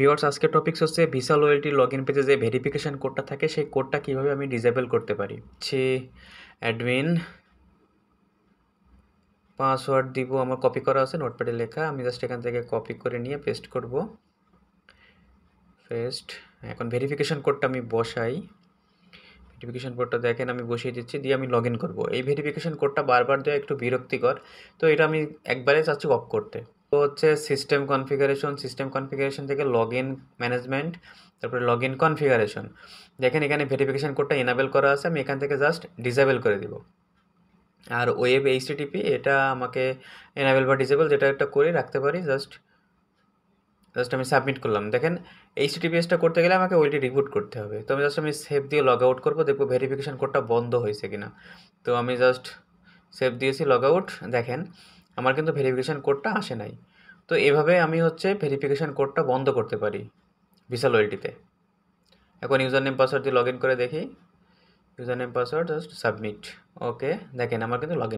Viewers আজকের topics হচ্ছে visa loyalty login পেজে যে ভেরিফিকেশন কোডটা থাকে সেই কোডটা কিভাবে আমি ডিসেবল করতে পারি। অ্যাডমিন পাসওয়ার্ড দিব, আমার কপি করা আছে নোটপ্যাডে লেখা, আমি জাস্ট এখান থেকে কপি করে নিয়ে পেস্ট করব। এখন ভেরিফিকেশন কোডটা আমি বসাই। ভেরিফিকেশন কোডটা দেখেন আমি বসিয়ে দিচ্ছি, দিয়ে আমি লগ ইন করবো। এই ভেরিফিকেশন কোডটা বারবার দেওয়া একটু বিরক্তিকর, তো এটা আমি একবারে চাচ্ছি অফ করতে। তো হচ্ছে সিস্টেম কনফিগারেশন থেকে লগ ইন ম্যানেজমেন্ট, তারপরে লগ ইন কনফিগারেশন। দেখেন এখানে ভেরিফিকেশন কোডটা এনাবেল করা আছে, আমি এখান থেকে জাস্ট ডিসেবল করে দিব। আর ওয়েব এইচটিটিপি এটা আমাকে এনাবেল বা ডিসেবল যেটা একটা করে রাখতে পারি। জাস্ট আমি সাবমিট করলাম। দেখেন এইচটিটিপিএসটা করতে গেলে আমাকে ওইটি রিবুট করতে হবে, তো আমি সেভ দিয়ে লগ আউট করবো, দেখবো ভেরিফিকেশন কোডটা বন্ধ হয়েছে কিনা। তো আমি জাস্ট সেভ দিয়েছি, লগ আউট। দেখেন আমার কিন্তু ভেরিফিকেশন কোডটা আসে নাই। তো এভাবে আমি হচ্ছে ভেরিফিকেশন কোডটা বন্ধ করতে পারি ভিসা লয়্যালটিতে। এখন ইউজার নেম পাসওয়ার্ড দিয়ে লগ ইন করে দেখি। User name password just submit. Okay, দেখেন আমার কিন্তু লগ